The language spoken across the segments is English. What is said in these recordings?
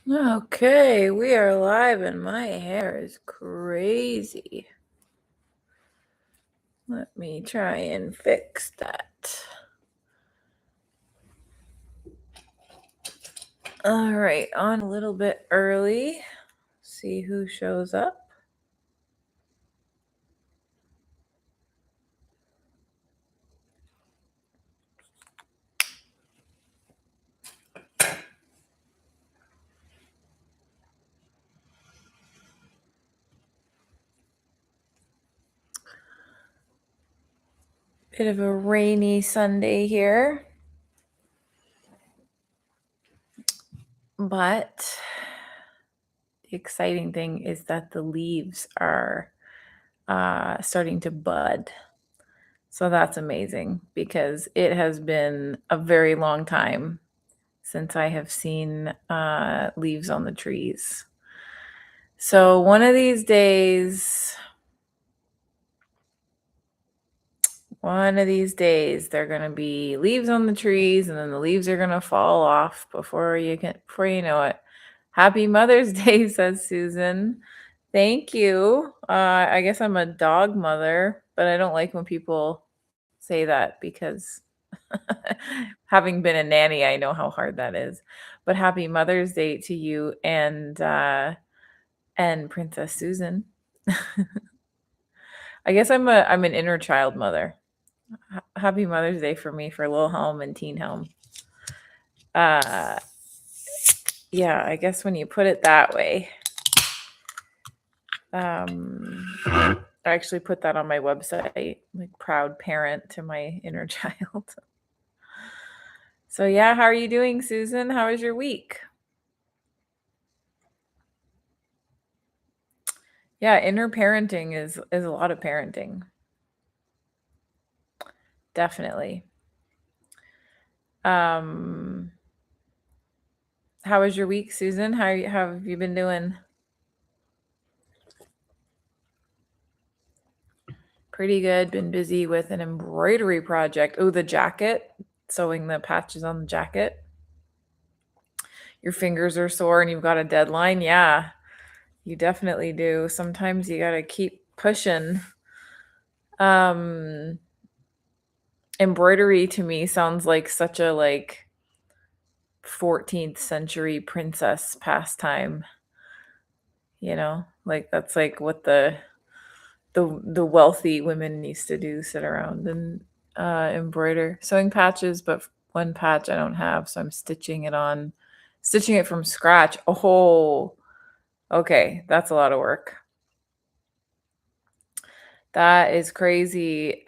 Okay, we are live and my hair is crazy. Let me try and fix that. All right, on a little bit early. See who shows up. Bit of a rainy Sunday here. But the exciting thing is that the leaves are starting to bud. So that's amazing because it has been a very long time since I have seen leaves on the trees. So one of these days, they're gonna be leaves on the trees, and then the leaves are gonna fall off before you know it. Happy Mother's Day, says Susan. Thank you. I guess I'm a dog mother, but I don't like when people say that because having been a nanny, I know how hard that is. But happy Mother's Day to you and Princess Susan. I guess I'm an inner child mother. Happy Mother's Day for me for Lil Helm and Teen Helm. Yeah, I guess when you put it that way. I actually put that on my website, like proud parent to my inner child. So yeah, how are you doing, Susan? How was your week? Yeah, inner parenting is a lot of parenting. Definitely. How was your week, Susan? How have you been doing? Pretty good. Been busy with an embroidery project. Oh, the jacket, sewing the patches on the jacket. Your fingers are sore and you've got a deadline. Yeah, you definitely do. Sometimes you got to keep pushing. Um, embroidery to me sounds like such a 14th century princess pastime, like that's like what the wealthy women used to do, sit around and embroider, sewing patches, but one patch I don't have, so I'm stitching it from scratch. Oh, okay, that's a lot of work. That is crazy.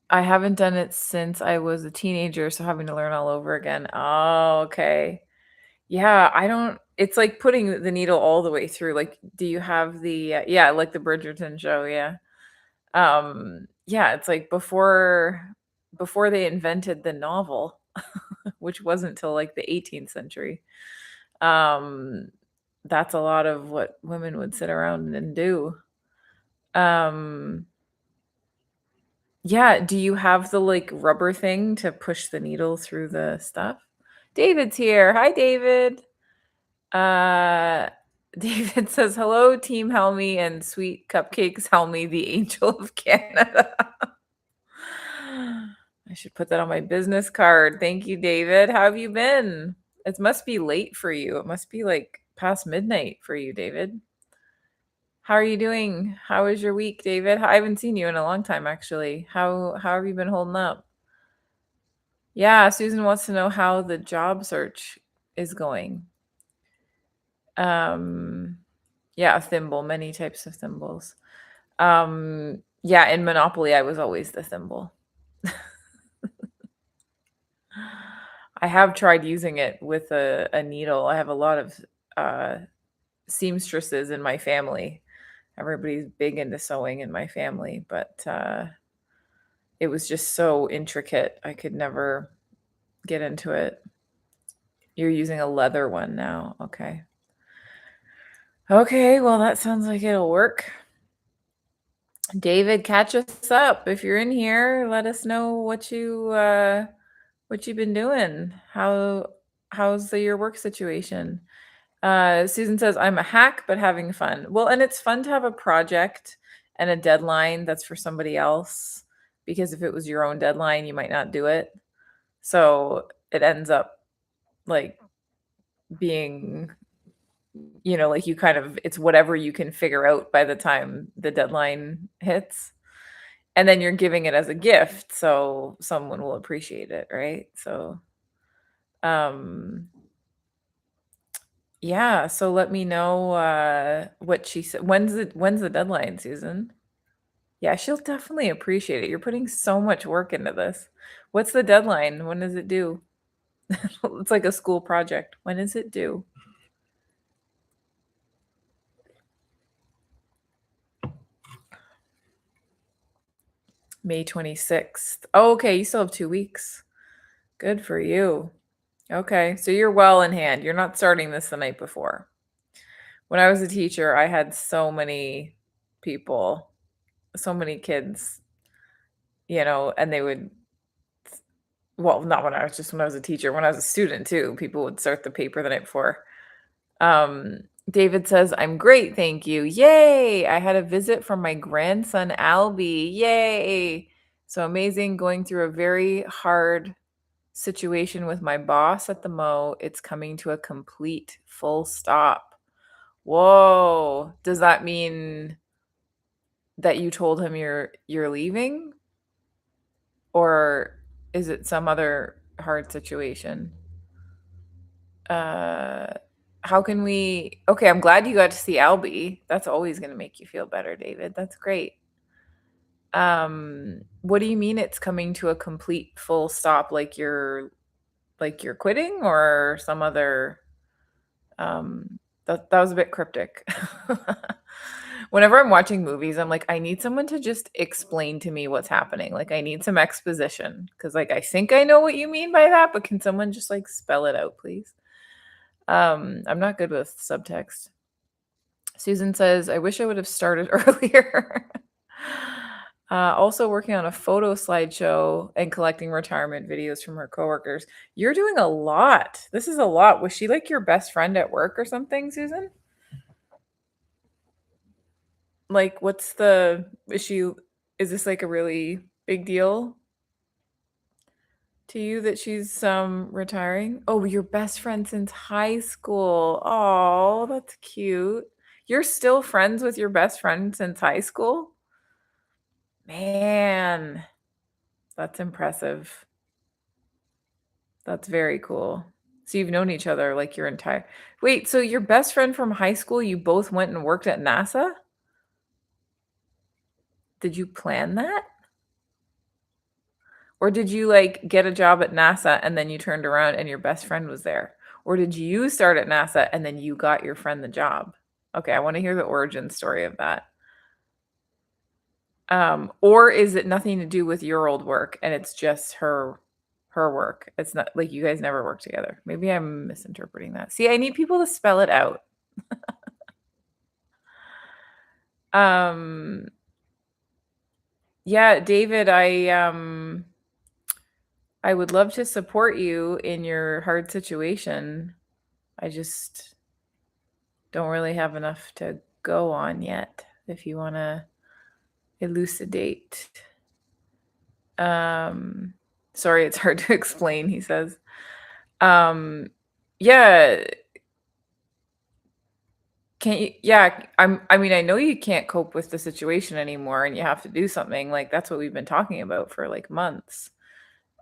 I haven't done it since I was a teenager, so having to learn all over again. Oh, okay. Yeah, I don't it's like putting the needle all the way through. Like, do you have yeah, like the Bridgerton show, yeah. Yeah, it's like before they invented the novel, which wasn't till like the 18th century. Um, that's a lot of what women would sit around and do. Um, yeah, do you have the like rubber thing to push the needle through the stuff? David's here. Hi, David. Uh, David says, "Hello, Team Helmy and Sweet Cupcakes Helmy, the Angel of Canada." I should put that on my business card. Thank you, David. How have you been? It must be late for you. It must be like past midnight for you, David. How are you doing? How was your week, David? I haven't seen you in a long time, actually. How have you been holding up? Yeah, Susan wants to know how the job search is going. Um, yeah, a thimble, many types of thimbles. Yeah, in Monopoly, I was always the thimble. I have tried using it with a needle. I have a lot of uh, seamstresses in my family. Everybody's big into sewing in my family, but it was just so intricate. I could never get into it. You're using a leather one now. Okay. Okay, well, that sounds like it'll work. David, catch us up. If you're in here, let us know what you've been doing. How's your work situation? Susan says, "I'm a hack, but having fun." Well, and it's fun to have a project and a deadline that's for somebody else, because if it was your own deadline, you might not do it. So it ends up like being, like you kind of, it's whatever you can figure out by the time the deadline hits. And then you're giving it as a gift, so someone will appreciate it, right? So, um, yeah, so let me know what she said. When's the deadline, Susan? Yeah, she'll definitely appreciate it. You're putting so much work into this. What's the deadline? When does it due? It's like a school project. When is it due? May 26th. Oh, okay, you still have 2 weeks. Good for you. Okay, so you're well in hand. You're not starting this the night before. When I was a teacher, I had so many people, so many kids, and they would, well, not when I was just when I was a teacher, when I was a student too, people would start the paper the night before. Um, David says, "I'm great, thank you. Yay! I had a visit from my grandson Albie. Yay! So amazing, going through a very hard situation with my boss at the Mo. It's coming to a complete full stop." Whoa. Does that mean that you told him you're leaving? Or is it some other hard situation? Uh how can we Okay, I'm glad you got to see Albie. That's always going to make you feel better, David. That's great. What do you mean it's coming to a complete full stop? Like you're quitting, or some other that was a bit cryptic. Whenever I'm watching movies, I'm like, I need someone to just explain to me what's happening. Like, I need some exposition, because, like, I think I know what you mean by that, but can someone just like spell it out, please? I'm not good with subtext. Susan says, "I wish I would have started earlier." Also working on a photo slideshow and collecting retirement videos from her coworkers. You're doing a lot. This is a lot. Was she like your best friend at work or something, Susan? Like, is this like a really big deal to you that she's retiring? Oh, your best friend since high school. Oh, that's cute. You're still friends with your best friend since high school? Man, that's impressive. That's very cool. So you've known each other like your entire Wait, so your best friend from high school, you both went and worked at NASA? Did you plan that? Or did you, like, get a job at NASA and then you turned around and your best friend was there? Or did you start at NASA and then you got your friend the job? Okay, I wanna hear the origin story of that. Or is it nothing to do with your old work and it's just her work? It's not like you guys never worked together. Maybe I'm misinterpreting that. See, I need people to spell it out. Um, yeah, David, I would love to support you in your hard situation. I just don't really have enough to go on yet, if you want to elucidate. Um, Sorry, it's hard to explain, he says. Um, yeah, can't you? Yeah, I mean, I know you can't cope with the situation anymore and you have to do something. Like, that's what we've been talking about for like months.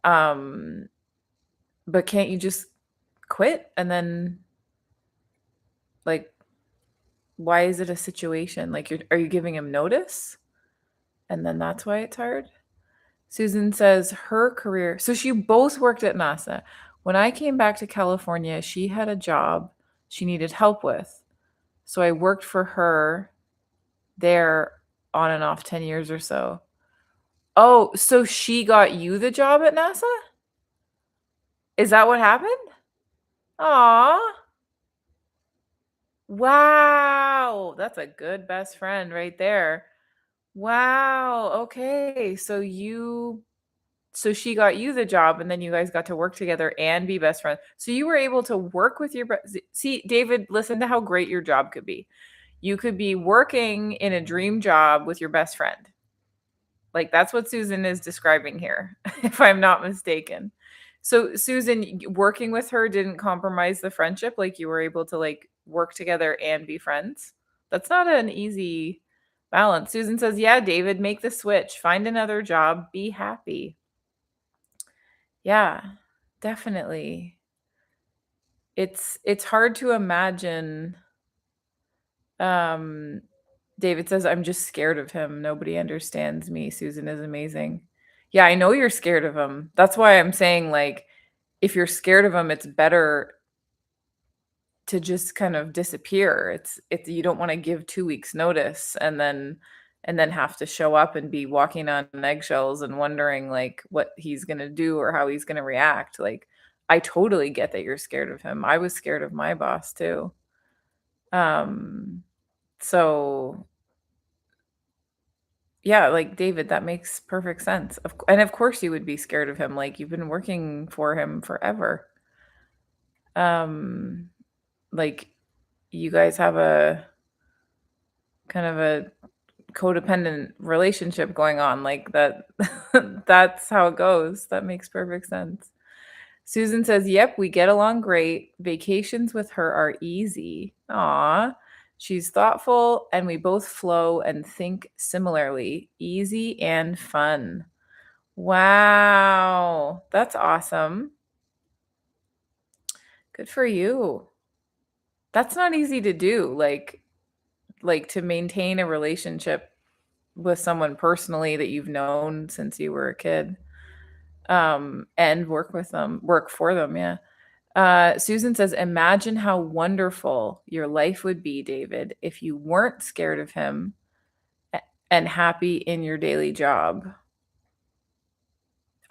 Um, but can't you just quit and then, like, why is it a situation? Like, are you giving him notice? And then that's why it's hard? Susan says her career, so she both worked at NASA. When I came back to California, she had a job she needed help with. So I worked for her there on and off 10 years or so. Oh, so she got you the job at NASA? Is that what happened? Aw. Wow. That's a good best friend right there. Wow. Okay. so she got you the job, and then you guys got to work together and be best friends. So you were able to work with your see, David, listen to how great your job could be. You could be working in a dream job with your best friend. Like, that's what Susan is describing here, if I'm not mistaken. So, Susan, working with her didn't compromise the friendship? Like, you were able to, like, work together and be friends? That's not an easy balance. Susan says, "Yeah, David, make the switch. Find another job. Be happy." Yeah, definitely. It's hard to imagine. Um, David says, "I'm just scared of him. Nobody understands me. Susan is amazing." Yeah, I know you're scared of him. That's why I'm saying, like, if you're scared of him, it's better to just kind of disappear. It's you don't wanna give 2 weeks notice and then have to show up and be walking on eggshells and wondering, like, what he's gonna do or how he's gonna react. Like, I totally get that you're scared of him. I was scared of my boss too. Um, so yeah, like, David, that makes perfect sense. And of course you would be scared of him, like, you've been working for him forever. Um, like, you guys have a kind of a codependent relationship going on, like, that that's how it goes. That makes perfect sense. Susan says, "Yep, we get along great. Vacations with her are easy." Aw. She's thoughtful, and we both flow and think similarly. Easy and fun. Wow, that's awesome. Good for you. That's not easy to do, like, to maintain a relationship with someone personally that you've known since you were a kid, and work for them, yeah. Susan says, "Imagine how wonderful your life would be, David, if you weren't scared of him a and happy in your daily job.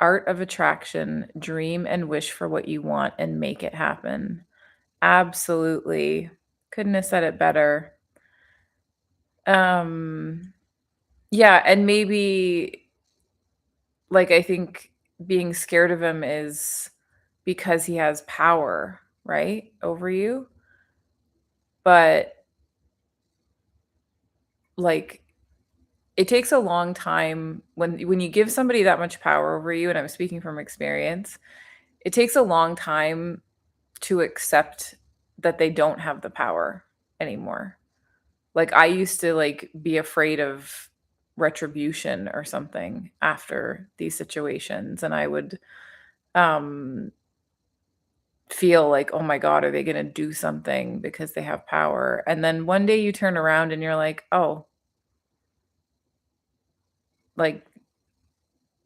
Art of attraction, dream and wish for what you want and make it happen." Absolutely. Couldn't have said it better. Um, yeah, and maybe, like, I think being scared of him is because he has power, right, over you? But, like, it takes a long time when you give somebody that much power over you, and I'm speaking from experience, it takes a long time to accept that they don't have the power anymore. Like, I used to, like, be afraid of retribution or something after these situations, and I would, um, feel like, "Oh my god, are they gonna do something because they have power?" And then one day you turn around and you're like, "Oh, like,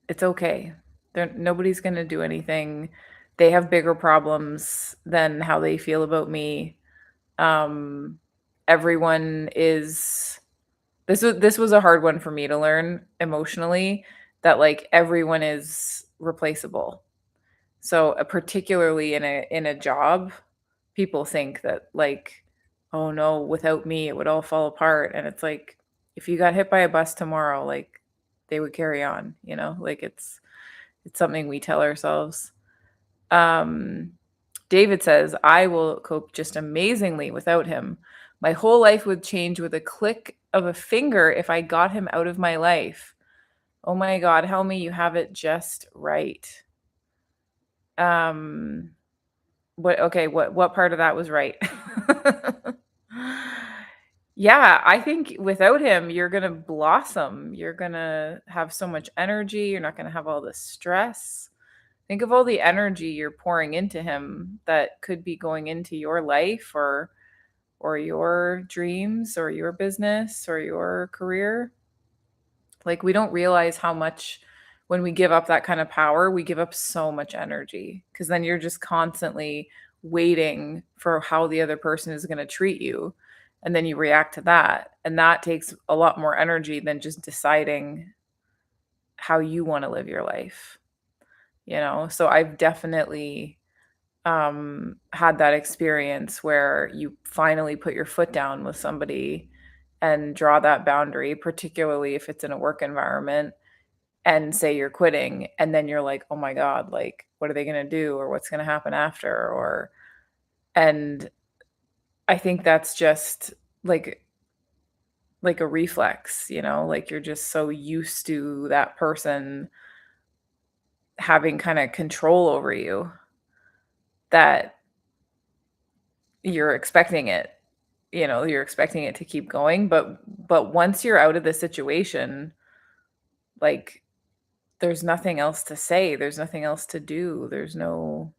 it's okay. Nobody's gonna do anything. They have bigger problems than how they feel about me." Um, everyone is this was a hard one for me to learn emotionally, that, like, everyone is replaceable. So, particularly in a job, people think that, like, "Oh, no, without me, it would all fall apart," and it's like, if you got hit by a bus tomorrow, like, they would carry on, you know? Like, it's something we tell ourselves. Um, David says, "I will cope just amazingly without him. My whole life would change with a click of a finger if I got him out of my life. Oh my god, Helmy, you have it just right." Um, what part of that was right? Yeah, I think without him, you're gonna blossom. You're gonna have so much energy. You're not gonna have all the stress. Think of all the energy you're pouring into him that could be going into your life or your dreams or your business or your career. Like, we don't realize how much when we give up that kind of power, we give up so much energy because then you're just constantly waiting for how the other person is going to treat you. And then you react to that. And that takes a lot more energy than just deciding how you want to live your life, you know? So I've definitely had that experience where you finally put your foot down with somebody and draw that boundary, particularly if it's in a work environment, and say you're quitting, and then you're like, "Oh my god, like, what are they gonna do, or what's gonna happen after?" Or and I think that's just, like like a reflex, like, you're just so used to that person having kinda control over you that you're expecting it, you're expecting it to keep going, but once you're out of the situation, like, there's nothing else to say, there's nothing else to do, there's no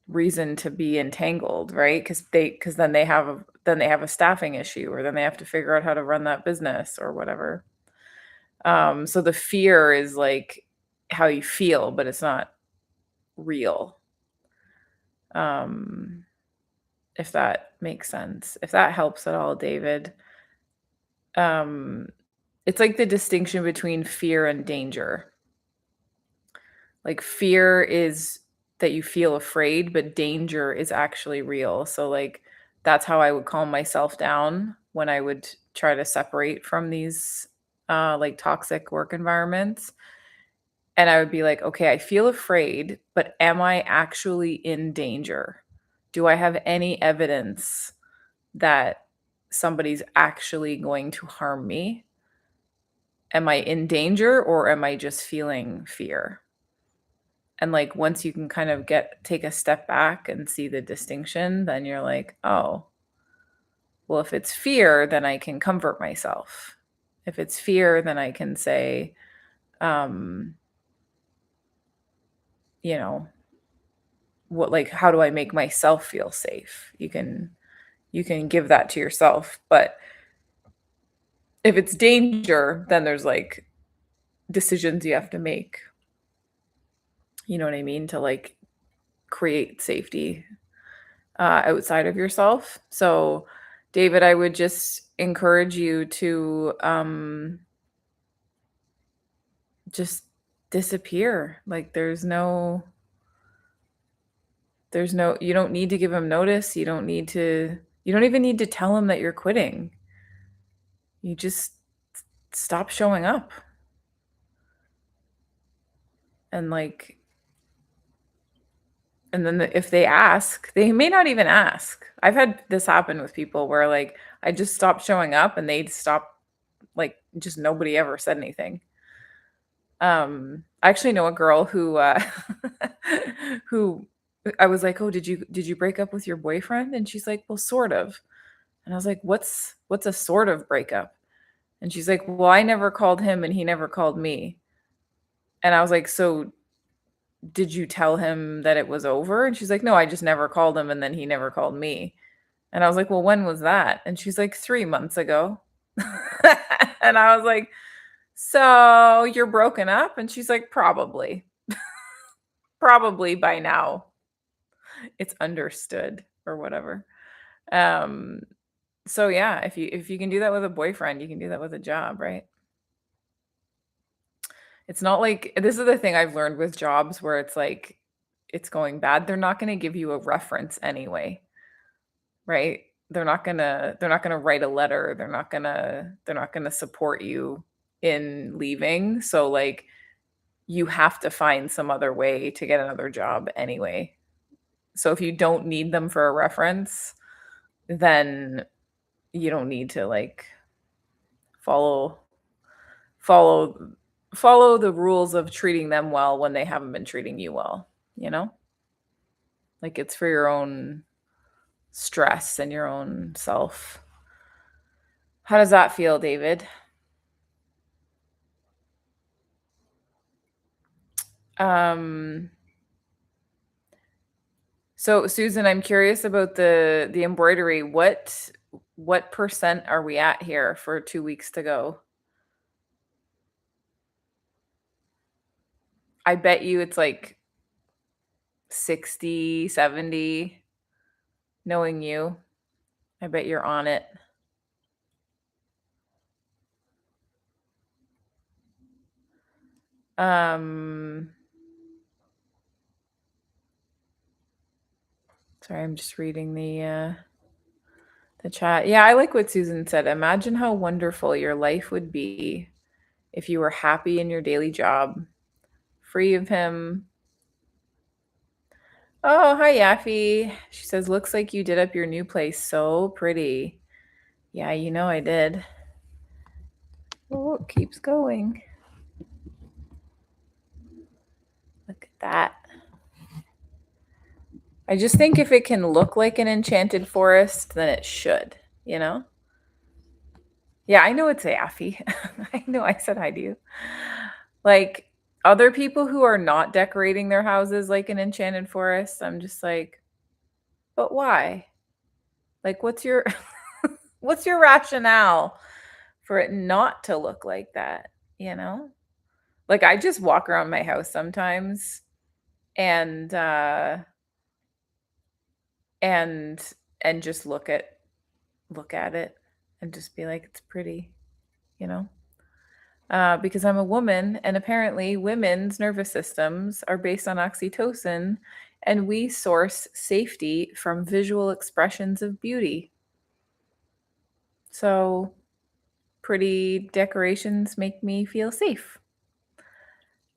reason to be entangled, right? Because then they have a staffing issue, or then they have to figure out how to run that business or whatever. So the fear is, like, how you feel, but it's not real, um, if that makes sense. If that helps at all, David. Um, it's like the distinction between fear and danger. Like, fear is that you feel afraid, but danger is actually real. So, like, that's how I would calm myself down when I would try to separate from these, like, toxic work environments. And I would be like, "Okay, I feel afraid, but am I actually in danger? Do I have any evidence that somebody's actually going to harm me? Am I in danger, or am I just feeling fear?" And, like, once you can kind of take a step back and see the distinction, then you're like, "Oh, well, if it's fear, then I can comfort myself. If it's fear, then I can say, um, you know, what like, how do I make myself feel safe?" You can give that to yourself, but if it's danger, then there's, like, decisions you have to make, you know what I mean, to, like, create safety outside of yourself. So, David, I would just encourage you to just disappear. Like, you don't need to give him notice. You don't even need to tell him that you're quitting. You just stop showing up. And, like, and then if they ask, they may not even ask. I've had this happen with people where, like, I just stopped showing up and they'd stop, like, just nobody ever said anything. I actually know a girl who, who I was like, "Oh, did you break up with your boyfriend?" And she's like, "Well, sort of." And I was like, "What's a sort of breakup?" And she's like, "Well, I never called him and he never called me." And I was like, "So did you tell him that it was over?" And she's like, "No, I just never called him and then he never called me." And I was like, "Well, when was that?" And she's like, "3 months ago." And I was like, "So you're broken up?" And she's like, "Probably." Probably by now it's understood or whatever. Um, so yeah, if you can do that with a boyfriend, you can do that with a job, right? It's not like this is the thing I've learned with jobs where it's like it's going bad, they're not gonna give you a reference anyway, right? They're not gonna write a letter, they're not gonna support you in leaving. So, like, you have to find some other way to get another job anyway. So if you don't need them for a reference, then you don't need to, like, follow follow follow the rules of treating them well when they haven't been treating you well, you know? Like, it's for your own stress and your own self. How does that feel, David? Um, so Susan, I'm curious about the embroidery. What percent are we at here for 2 weeks to go? I bet you it's like 60, 70. Knowing you. I bet you're on it. Um, sorry, I'm just reading the the chat. Yeah, I like what Susan said. Imagine how wonderful your life would be if you were happy in your daily job, free of him. Oh, hi, Yaffy. She says, looks like you did up your new place. So pretty. Yeah, you know I did. Oh, it keeps going. Look at that. I just think if it can look like an enchanted forest, then it should, you know? Yeah, I know it's Yaffy. I know I said hi to you. Like other people who are not decorating their houses like an enchanted forest, I'm just like, but why? Like what's your what's your rationale for it not to look like that, you know? Like I just walk around my house sometimes and and and just look at it and just be like it's pretty, you know? Because I'm a woman, and apparently women's nervous systems are based on oxytocin, and we source safety from visual expressions of beauty. So, pretty decorations make me feel safe.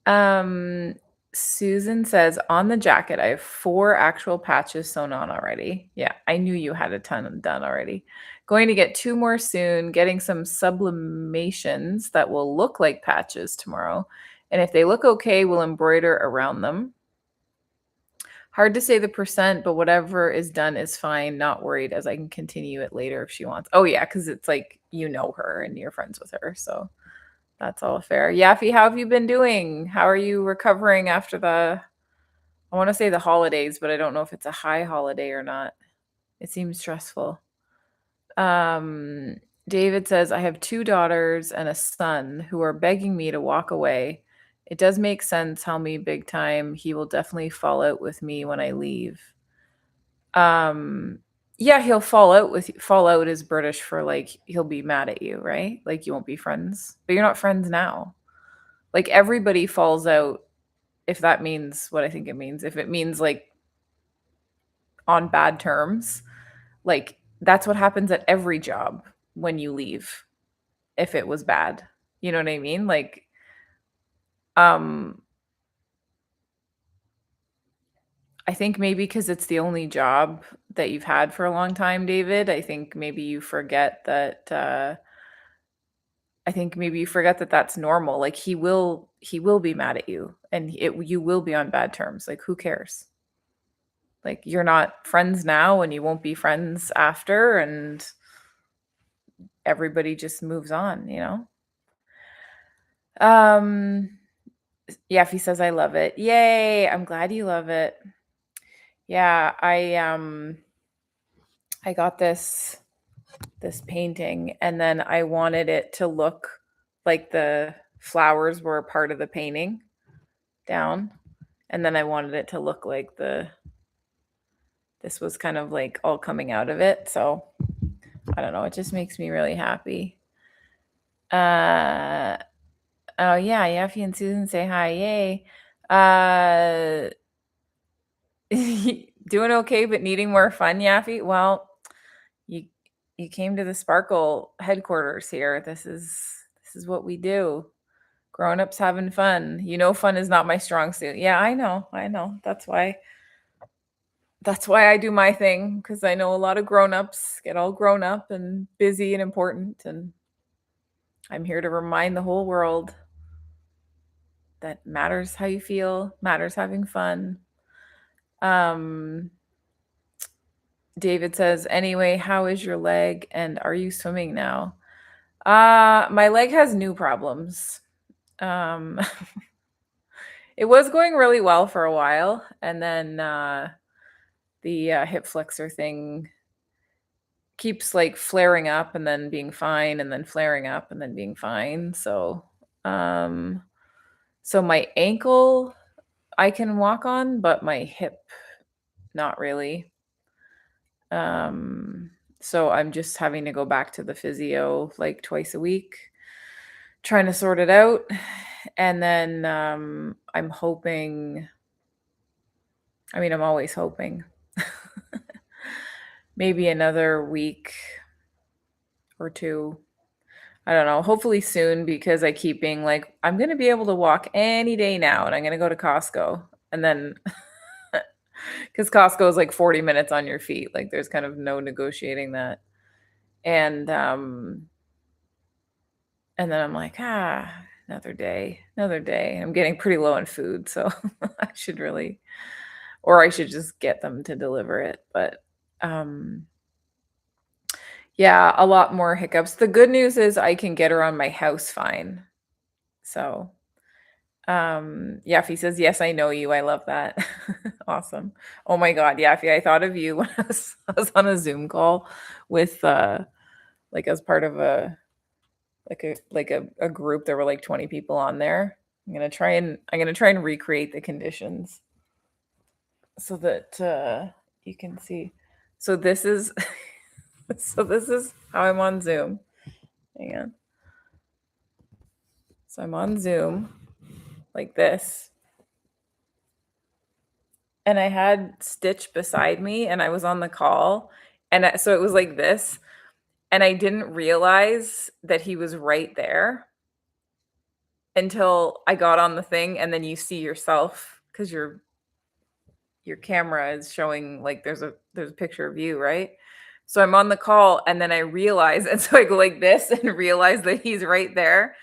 Um, Susan says on the jacket, I have 4 actual patches sewn on already. Yeah, I knew you had a ton done already. Going to get 2 more soon, getting some sublimations that will look like patches tomorrow. And if they look okay, we'll embroider around them. Hard to say the percent, but whatever is done is fine. Not worried as I can continue it later if she wants. Oh, yeah, because it's like you know her and you're friends with her. So that's all fair. Yaffy, how have you been doing? How are you recovering after I want to say the holidays, but I don't know if it's a high holiday or not. It seems stressful. Um, David says, I have 2 daughters and a son who are begging me to walk away. It does make sense how me big time. He will definitely fall out with me when I leave. Um, yeah, he'll fall out is British for like he'll be mad at you, right? Like you won't be friends, but you're not friends now. Like everybody falls out if that means what I think it means. If it means like on bad terms, like that's what happens at every job when you leave if it was bad. You know what I mean? Like um I think maybe cuz it's the only job that you've had for a long time, David, I think maybe you forget that I think maybe you forget that that's normal. Like he will be mad at you and you will be on bad terms. Like who cares? Like you're not friends now and you won't be friends after and everybody just moves on, you know? Um yeah, if he says I love it. Yay, I'm glad you love it. Yeah, I got this painting and then I wanted it to look like the flowers were a part of the painting down and then I wanted it to look like this was kind of like all coming out of it. So, I don't know, it just makes me really happy. Uh oh yeah, Yaffy and Susan say hi. Yay. Uh doing okay but needing more fun, Yaffy? Well, you you came to the Sparkle headquarters here. This is what we do. Grown-ups having fun. You know fun is not my strong suit. Yeah, I know. I know. That's why I do my thing because I know a lot of grown-ups get all grown up and busy and important and I'm here to remind the whole world that matters how you feel, matters having fun. Um, David says, anyway, how is your leg and are you swimming now? My leg has new problems. Um, it was going really well for a while, and then the hip flexor thing keeps like flaring up and then being fine, and then flaring up and then being fine. Um, so my ankle I can walk on, but my hip not really. Um, so I'm just having to go back to the physio like twice a week, trying to sort it out. And then I'm hoping, I mean, I'm always hoping maybe another week or 2. I don't know, hopefully soon because I keep being like, "I'm gonna be able to walk any day now, and I'm gonna go to Costco." And then, because Costco is like 40 minutes on your feet, like, there's kind of no negotiating that. And, and then I'm like, another day, another day." I'm getting pretty low on food, so I should really, or I should just get them to deliver it, but, um, yeah, a lot more hiccups. The good news is I can get around my house fine. So, Yaffy says, "Yes, I know you." I love that. Awesome. Oh my god, Yaffy, I thought of you when I was on a Zoom call with, like, as part of a group. There were, like, 20 people on there. I'm gonna try and recreate the conditions so that, you can see. So this is so this is how I'm on Zoom. Hang on. So I'm on Zoom like this, and I had Stitch beside me, and I was on the call, and so it was like this, and I didn't realize that he was right there until I got on the thing, and then you see yourself because your camera is showing, like, there's a picture of you, right? So I'm on the call, and then I realize, and so I go like this and realize that he's right there.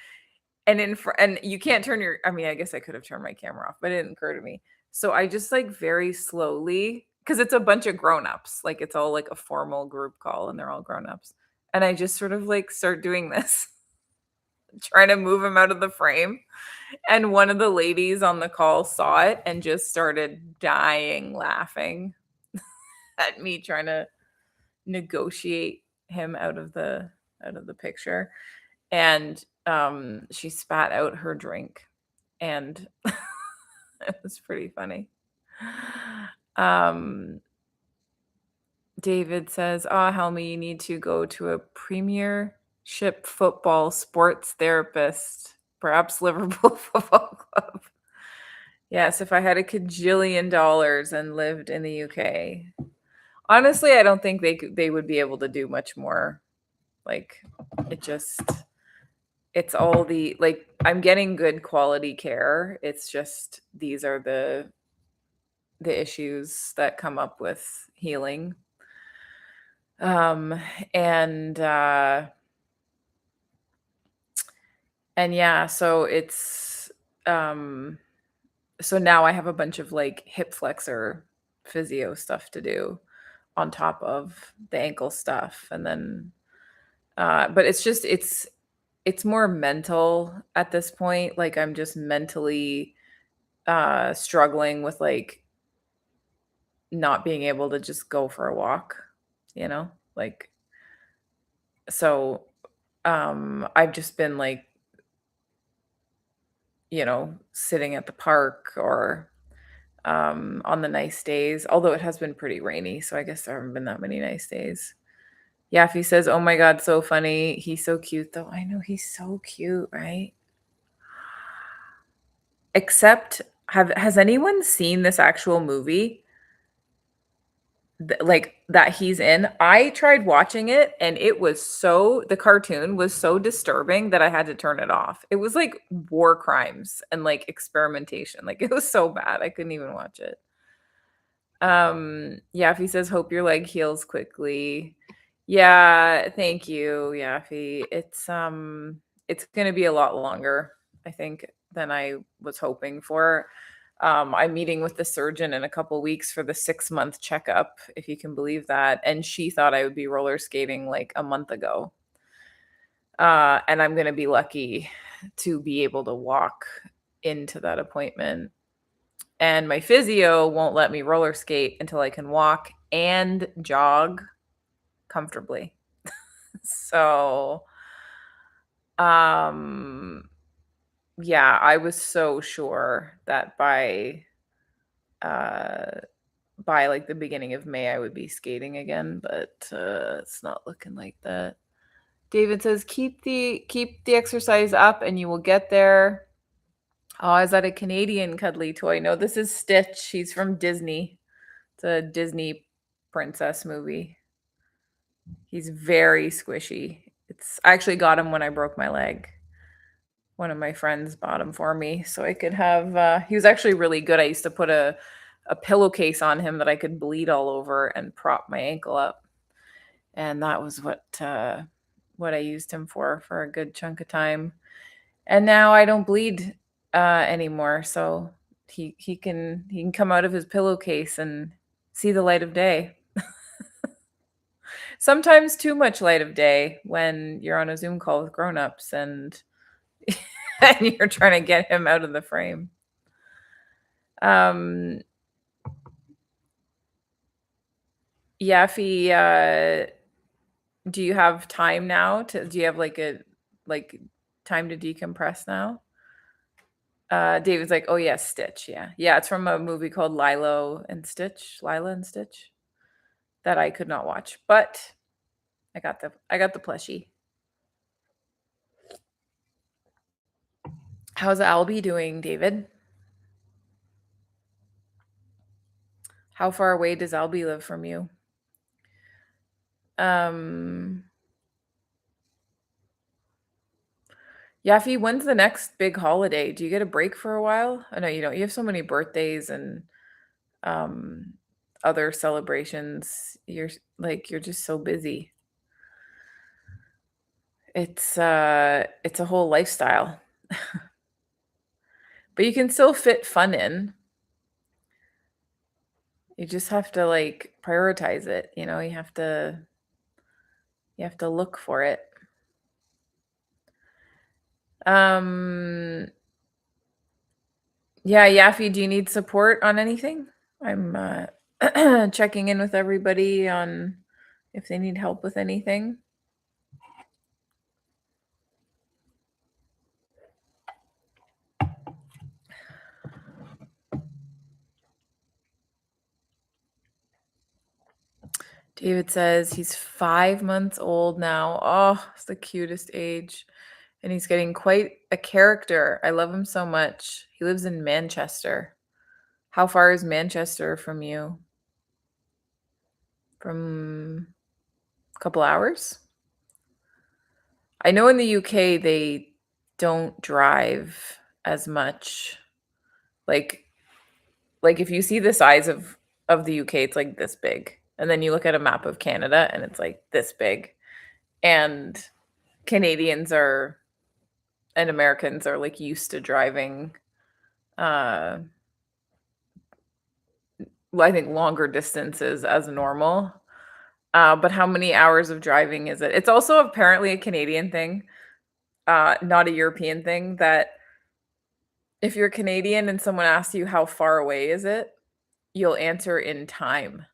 And and you can't turn your, I mean, I guess I could have turned my camera off, but it didn't occur to me. So I just, like, very slowly, because it's a bunch of grown-ups, like, it's all like a formal group call and they're all grown-ups. And I just sort of like start doing this, trying to move him out of the frame. And one of the ladies on the call saw it and just started dying laughing at me trying to negotiate him out of the picture. And she spat out her drink, and it was pretty funny. Um, David says, "Ah, Helmy, you need to go to a Premiership football sports therapist, perhaps Liverpool Football Club." Yes, if I had a cajillion dollars and lived in the UK. Honestly, I don't think they would be able to do much more. Like, it just, it's all the, like, I'm getting good quality care. It's just these are the issues that come up with healing. Um and and yeah, so it's, um so now I have a bunch of, like, hip flexor physio stuff to do on top of the ankle stuff. And then, but it's just, it's more mental at this point. Like, I'm just mentally struggling with, like, not being able to just go for a walk, you know? Like, so, I've just been, like, sitting at the park, or on the nice days, although it has been pretty rainy, so I guess there haven't been that many nice days. Yaffy says, "Oh my god, so funny. He's so cute though." I know, he's so cute, right? Except, has anyone seen this actual movie? Like, that he's in? I tried watching it, and the cartoon was so disturbing that I had to turn it off. It was like war crimes and, like, experimentation. Like, it was so bad. I couldn't even watch it. Yaffy says, "Hope your leg heals quickly." Yeah, thank you, Yaffy. It's gonna be a lot longer, I think, than I was hoping for. I'm meeting with the surgeon in a couple weeks for the 6-month checkup, if you can believe that. And she thought I would be roller skating like a month ago. And I'm gonna be lucky to be able to walk into that appointment. And my physio won't let me roller skate until I can walk and jog comfortably. So, um, yeah, I was so sure that uh by like the beginning of May I would be skating again, but it's not looking like that. David says, keep the exercise up and you will get there. Oh, is that a Canadian cuddly toy? No, this is Stitch. He's from Disney. It's a Disney princess movie. He's very squishy. I actually got him when I broke my leg. One of my friends bought him for me so I could have he was actually really good. I used to put a pillowcase on him that I could bleed all over and prop my ankle up. And that was what I used him for a good chunk of time. And now I don't bleed anymore, so he can come out of his pillowcase and see the light of day. Sometimes too much light of day when you're on a Zoom call with grown-ups and and you're trying to get him out of the frame. Um, Yaffe, do you have time now do you have like time to decompress now? David's like, "Oh yeah, Stitch, yeah. Yeah, it's from a movie called Lilo and Stitch that I could not watch, but I got the plushie." How's Albie doing, David? How far away does Albie live from you? Um, Yaffe, when's the next big holiday? Do you get a break for a while? I know you don't. You have so many birthdays and um other celebrations. You're just so busy. It's a whole lifestyle. But you can still fit fun in. You just have to like prioritize it, you have to look for it. Um yeah, Yaffe, do you need support on anything? I'm checking in with everybody on if they need help with anything. David says he's 5 months old now. Oh, it's the cutest age. And he's getting quite a character. I love him so much. He lives in Manchester. How far is Manchester from you? From a couple hours? I know in the UK they don't drive as much. Like like if you see the size of the UK, it's like this big. And then you look at a map of Canada and it's like this big. And Canadians are and Americans are like used to driving uh I think longer distances as normal. But how many hours of driving is it? It's also apparently a Canadian thing, not a European thing, that if you're Canadian and someone asks you how far away is it, you'll answer in time.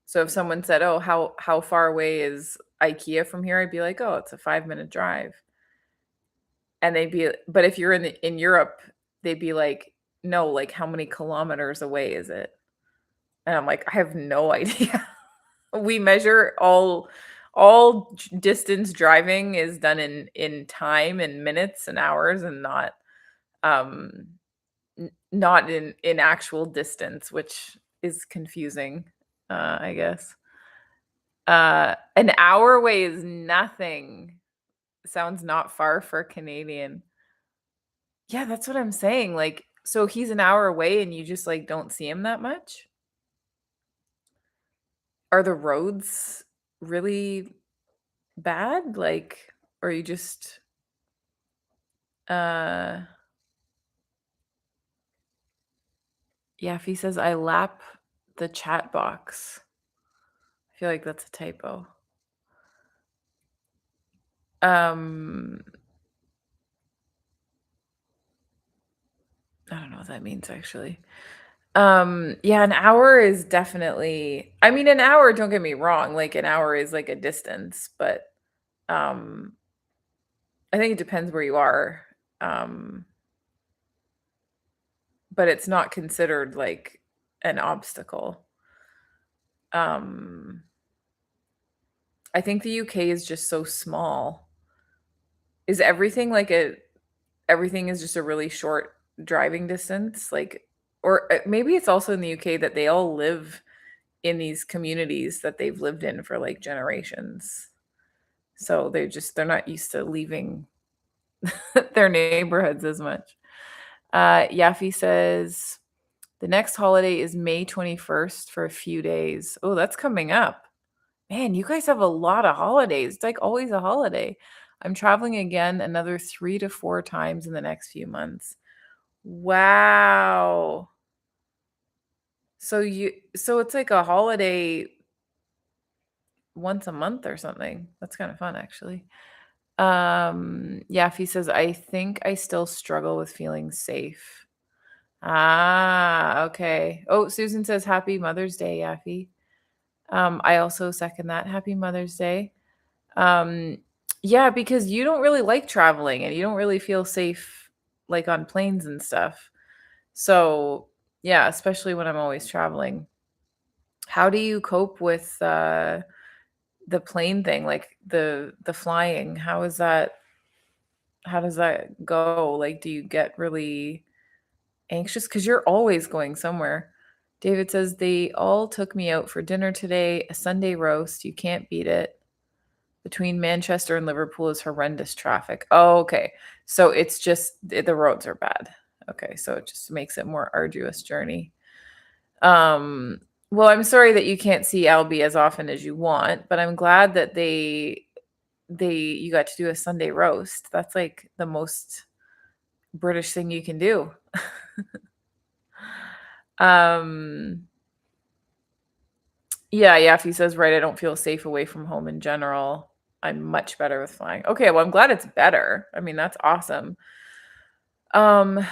So if someone said, "Oh, how far away is IKEA from here?" I'd be like, "Oh, it's a 5-minute drive." And but if you're in Europe, they'd be like, "No, like how many kilometers away is it?" And I'm like, "I have no idea." We measure all distance driving is done in time and minutes and hours and not um not in actual distance, which is confusing, I guess. An hour away is nothing. Sounds not far for a Canadian. Yeah, that's what I'm saying. Like, so he's an hour away and you just like don't see him that much? Are the roads really bad? Like, or you just uh yeah, if he says I lap the chat box. I feel like that's a typo. Um I don't know what that means actually. Yeah, an hour is definitely I mean, an hour, don't get me wrong, like an hour is like a distance, but um I think it depends where you are. Um but it's not considered like an obstacle. Um I think the UK is just so small. Is everything like a everything is just a really short driving distance? Like or maybe it's also in the UK that they all live in these communities that they've lived in for like generations. So they're not used to leaving their neighborhoods as much. Yaffy says the next holiday is May 21st for a few days. Oh, that's coming up. Man, you guys have a lot of holidays. It's like always a holiday. I'm traveling again another 3 to 4 times in the next few months. Wow. So it's like a holiday once a month or something. That's kind of fun actually. Yaffy says, I think I still struggle with feeling safe. Ah, okay. Oh, Susan says happy Mother's Day, Yaffy. I also second that. Happy Mother's Day. Um, yeah, because you don't really like traveling and you don't really feel safe like on planes and stuff. So, yeah, especially when I'm always traveling. How do you cope with the plane thing, like the flying? How does that go? Like, do you get really anxious because you're always going somewhere? David says they all took me out for dinner today, a Sunday roast. You can't beat it. Between Manchester and Liverpool is horrendous traffic. Oh, okay. So it's just the roads are bad. Okay, so it just makes it more arduous journey. Um, well, I'm sorry that you can't see Albie as often as you want, but I'm glad that they you got to do a Sunday roast. That's like the most British thing you can do. um yeah, Yaffy says, right, I don't feel safe away from home in general. I'm much better with flying. Okay, well, I'm glad it's better. I mean, that's awesome. Um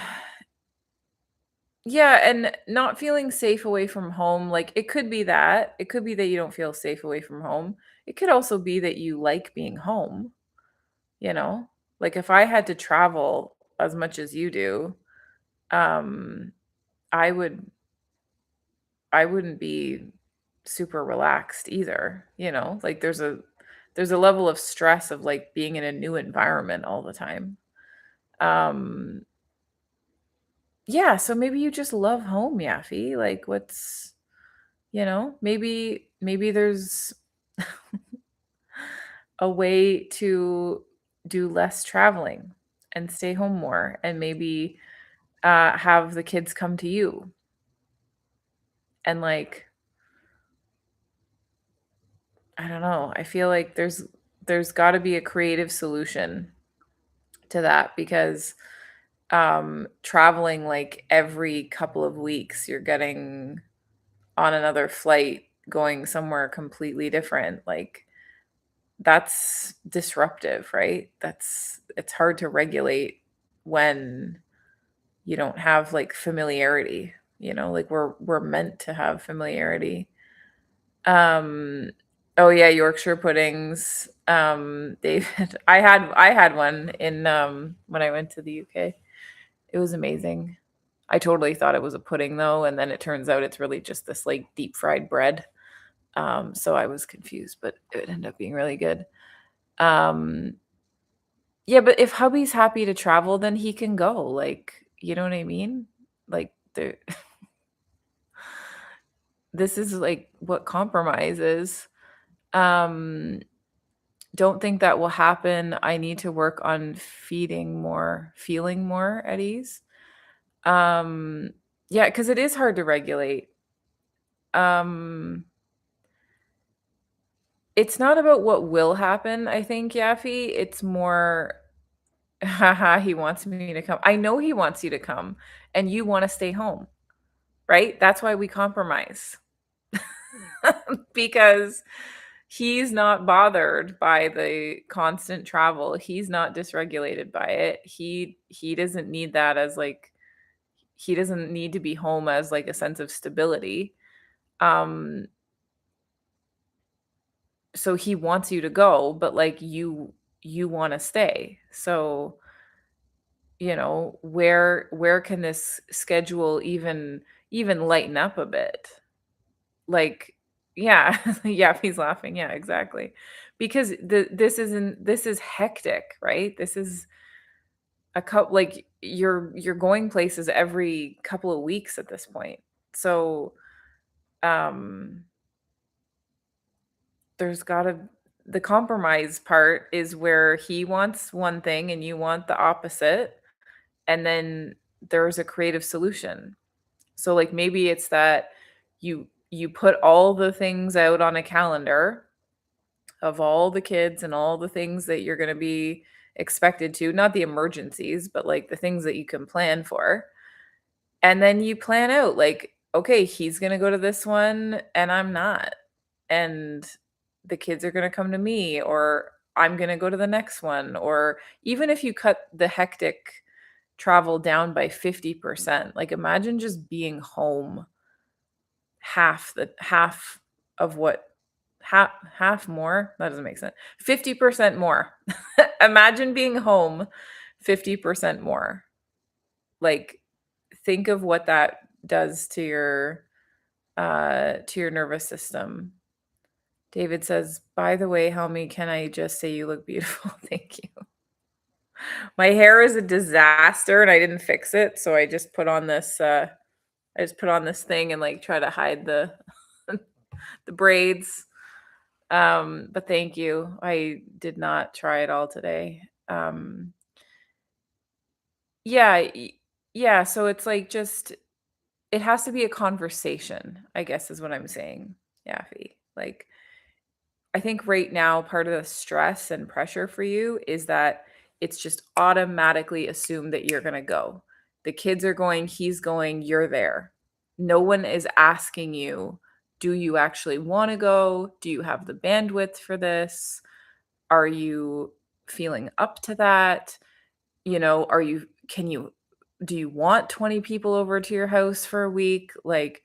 yeah, and not feeling safe away from home, like it could be that. It could be that you don't feel safe away from home. It could also be that you like being home, you know? Like if I had to travel as much as you do, um I would I wouldn't be super relaxed either, you know? Like there's a level of stress of like being in a new environment all the time. Um yeah, so maybe you just love home, Yaffy. Like what's maybe there's a way to do less traveling and stay home more and maybe have the kids come to you and like I don't know. I feel like there's got to be a creative solution to that because traveling like every couple of weeks you're getting on another flight going somewhere completely different, like that's disruptive, right? It's hard to regulate when you don't have like familiarity, like we're meant to have familiarity. Um, oh yeah, Yorkshire puddings. David, I had one in when I went to the UK. It was amazing. I totally thought it was a pudding though, and then it turns out it's really just this like deep fried bread. So I was confused, but it ended up being really good. Um, yeah, but if hubby's happy to travel, then he can go. Like, you know what I mean? Like there this is like what compromise is. Um, don't think that will happen. I need to work on feeling more at ease. Um, yeah, because it is hard to regulate. Um, it's not about what will happen, I think, Yaffy. It's more, haha, he wants me to come. I know he wants you to come, and you want to stay home, right? That's why we compromise. Because he's not bothered by the constant travel. He's not dysregulated by it. He doesn't need that as like he doesn't need to be home as like a sense of stability. Um so he wants you to go, but like you want to stay. So, where can this schedule even lighten up a bit? Like, yeah, yeah, he's laughing. Yeah, exactly. Because this is hectic, right? This is a couple like you're going places every couple of weeks at this point. So, um there's gotta the compromise part is where he wants one thing and you want the opposite, and then there's a creative solution. So, like, maybe it's that you put all the things out on a calendar of all the kids and all the things that you're gonna be expected to, not the emergencies, but, like, the things that you can plan for. And then you plan out, like, "Okay, he's gonna go to this one, and I'm not. And the kids are gonna come to me, or I'm gonna go to the next one." Or even if you cut the hectic travel down by 50%, like, imagine just being home half of what half more? That doesn't make sense. 50% more. Imagine being home 50% more. Like, think of what that does to your nervous system. David says, "By the way, Helmy, can I just say you look beautiful?" Thank you. My hair is a disaster and I didn't fix it, so I just put on this thing and, like, try to hide the the braids. But thank you. I did not try it all today. Yeah, yeah, so it's like just it has to be a conversation, I guess is what I'm saying, Yaffy. Like, I think right now part of the stress and pressure for you is that it's just automatically assumed that you're gonna go. The kids are going, he's going, you're there. No one is asking you, do you actually wanna go? Do you have the bandwidth for this? Are you feeling up to that? You know, are you can you do you want 20 people over to your house for a week? Like,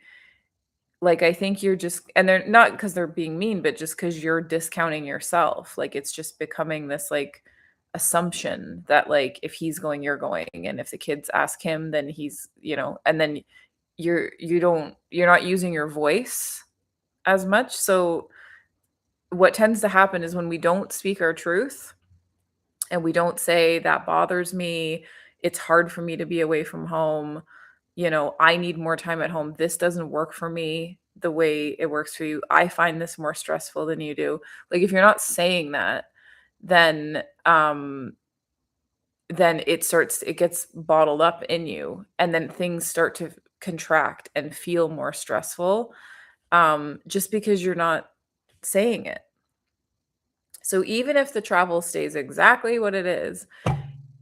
I think you're just and they're not because 'cause they're being mean, but just because 'cause you're discounting yourself. Like, it's just becoming this, like, assumption that, like, if he's going, you're going, and if the kids ask him, then he's and then you're not using your voice as much, so what tends to happen is when we don't speak our truth and we don't say, "That bothers me. It's hard for me to be away from home. I need more time at home. This doesn't work for me the way it works for you. I find this more stressful than you do." Like, if you're not saying that, then, then it gets bottled up in you, and then things start to contract and feel more stressful, just because you're not saying it. So even if the travel stays exactly what it is,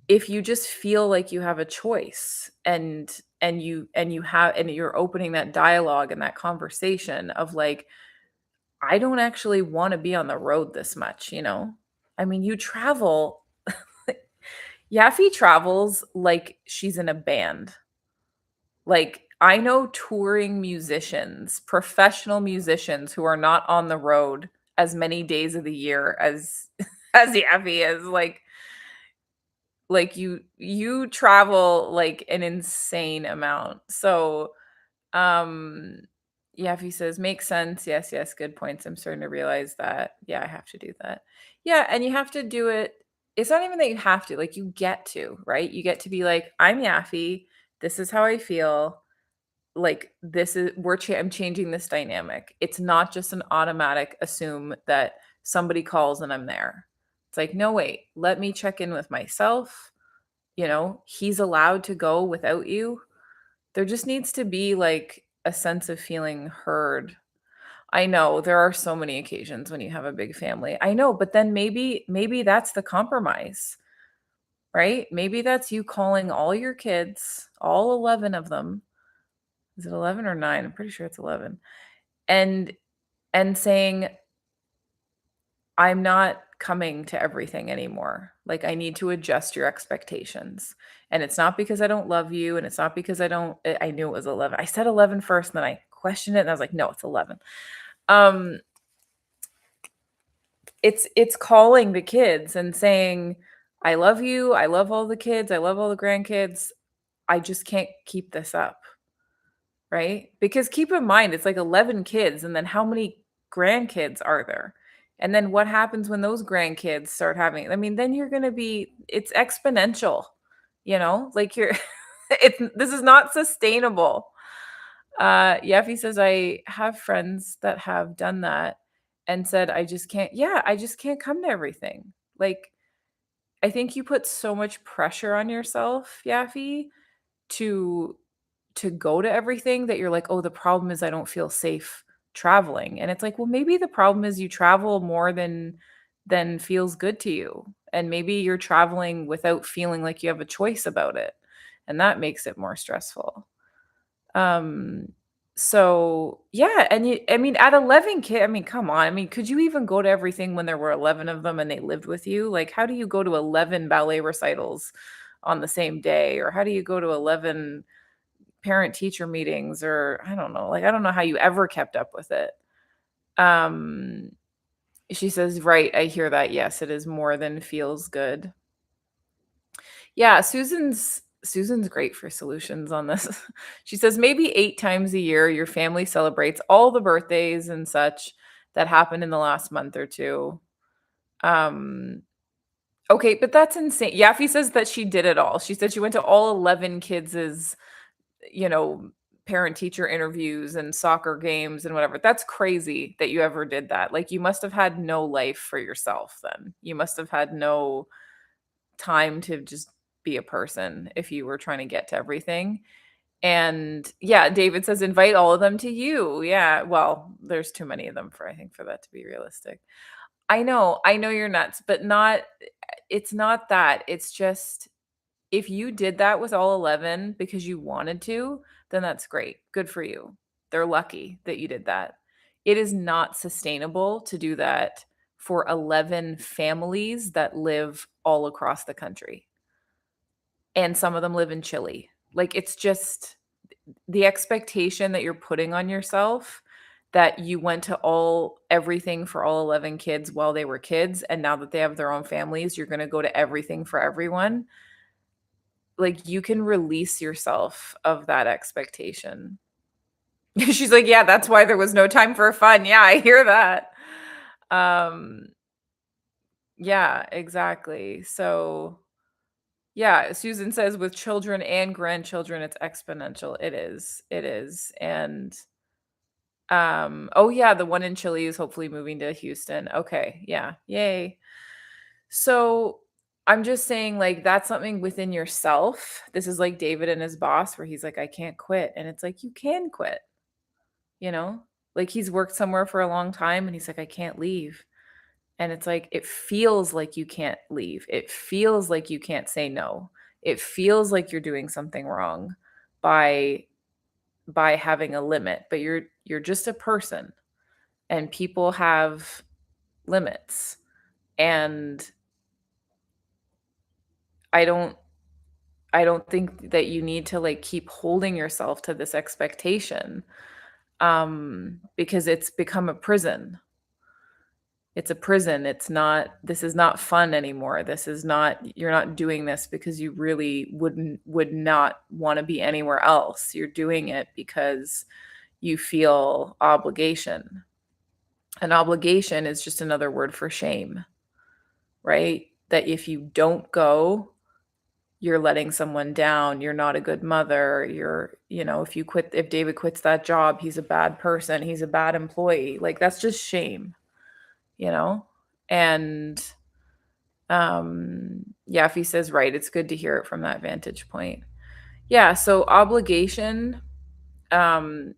if you just feel like you have a choice and you're opening that dialogue and that conversation of like, I don't actually want to be on the road this much. I mean, you travel. Yaffy travels like she's in a band. Like, I know touring musicians, professional musicians who are not on the road as many days of the year as as Yaffy is. Like, you travel, like, an insane amount. So, um, yeah, if he says, "Makes sense. Yes, yes, good points. I'm starting to realize that, yeah, I have to do that." Yeah, and you have to do it it's not even that you have to, like, you get to, right? You get to be like, "I'm Yaffy. This is how I feel. Like, this is I'm changing this dynamic." It's not just an automatic assume that somebody calls and I'm there. It's like, "No, wait. Let me check in with myself." He's allowed to go without you. There just needs to be like a sense of feeling heard. I know there are so many occasions when you have a big family. I know, but then maybe that's the compromise, right? Maybe that's you calling all your kids, all 11 of them. Is it 11 or 9? I'm pretty sure it's 11. And saying, I'm not coming to everything anymore. Like, I need to adjust your expectations. And it's not because I don't love you, and it's not because I knew it was 11. I said 11 first, and then I questioned it, and I was like, "No, it's 11." Um, it's calling the kids and saying, "I love you. I love all the kids. I love all the grandkids. I just can't keep this up." Right? Because keep in mind, it's like 11 kids, and then how many grandkids are there? And then what happens when those grandkids start having I mean, then you're gonna be it's exponential. Like, you're this is not sustainable. Yeffy says, "I have friends that have done that, and said, I just can't come to everything. Like, I think you put so much pressure on yourself, Yaffy, to go to everything that you're like, "Oh, the problem is I don't feel safe traveling." And it's like, "Well, maybe the problem is you travel more than feels good to you. And maybe you're traveling without feeling like you have a choice about it, and that makes it more stressful." Um, so yeah, and I mean, at 11 I mean, come on. I mean, could you even go to everything when there were 11 of them and they lived with you? Like, how do you go to 11 ballet recitals on the same day? Or how do you go to 11 parent teacher meetings? Or I don't know. Like, I don't know how you ever kept up with it. Um, she says, right, I hear that. Yes, it is more than feels good. Yeah, Susan's great for solutions on this. She says maybe 8 times a year your family celebrates all the birthdays and such that happened in the last month or 2. Um, okay, but that's insane. Yaffe says that she did it all. She said she went to all 11 kids's, you know, parent teacher interviews and soccer games and whatever. That's crazy that you ever did that. Like, you must have had no life for yourself then. You must have had no time to just be a person if you were trying to get to everything. And yeah, David says invite all of them to you. Yeah, well, there's too many of them for I think for that to be realistic. I know you're nuts, but not it's not that. It's just if you did that with all 11 because you wanted to, then that's great. Good for you. They're lucky that you did that. It is not sustainable to do that for 11 families that live all across the country. And some of them live in Chile. Like, it's just the expectation that you're putting on yourself that you went to all everything for all 11 kids while they were kids, and now that they have their own families, you're going to go to everything for everyone. Like, you can release yourself of that expectation. She's like, "Yeah, that's why there was no time for fun." Yeah, I hear that. Um, yeah, exactly. So, yeah, Susan says with children and grandchildren, it's exponential. It is. It is. And oh yeah, the one in Chile is hopefully moving to Houston. Okay, yeah. Yay. So I'm just saying, like, that's something within yourself. This is like David and his boss, where he's like, I can't quit. And it's like, you can quit, you know? Like, he's worked somewhere for a long time and he's like, I can't leave. And it's like, it feels like you can't leave. It feels like you can't say no. It feels like you're doing something wrong by having a limit, but you're just a person and people have limits. And I don't I don't think that you need to like keep holding yourself to this expectation because it's become a prison. It's a prison. It's not this is not fun anymore. This is not you're not doing this because you really would not want to be anywhere else. You're doing it because you feel obligation. An obligation is just another word for shame, right? That if you don't go, you're letting someone down. You're not a good mother. If David quits that job, he's a bad person. He's a bad employee. Like, that's just shame, you know? And yeah, if he says right, it's good to hear it from that vantage point. Yeah, so obligation, um,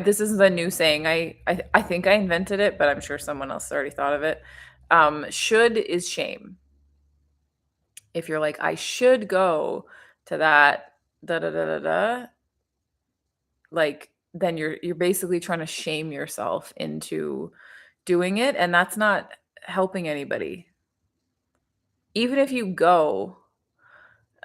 this is the new saying. I think I invented it, but I'm sure someone else already thought of it. Should is shame. If you're like, I should go to that da da da da da, like then you're basically trying to shame yourself into doing it, and that's not helping anybody. Even if you go,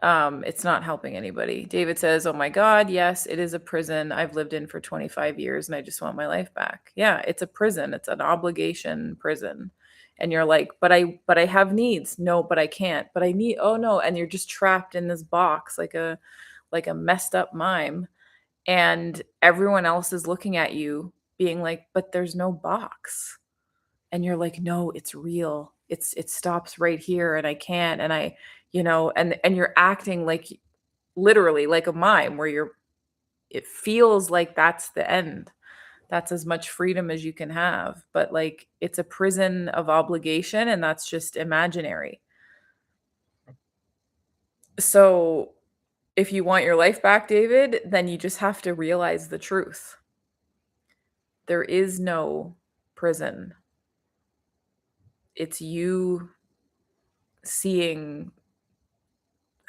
it's not helping anybody. David says, "Oh my God, yes, it is a prison I've lived in for 25 years and I just want my life back." Yeah, it's a prison. It's an obligation prison. And you're like, but I have needs. No, but I can't. But I need, oh no. And you're just trapped in this box like a messed up mime. And everyone else is looking at you being like, but there's no box. And you're like, no, it's real. It stops right here and I can't. And and you're acting like literally like a mime where it feels like that's the end. That's as much freedom as you can have, but, like, it's a prison of obligation, and that's just imaginary. So, if you want your life back, David, then you just have to realize the truth. There is no prison. It's you seeing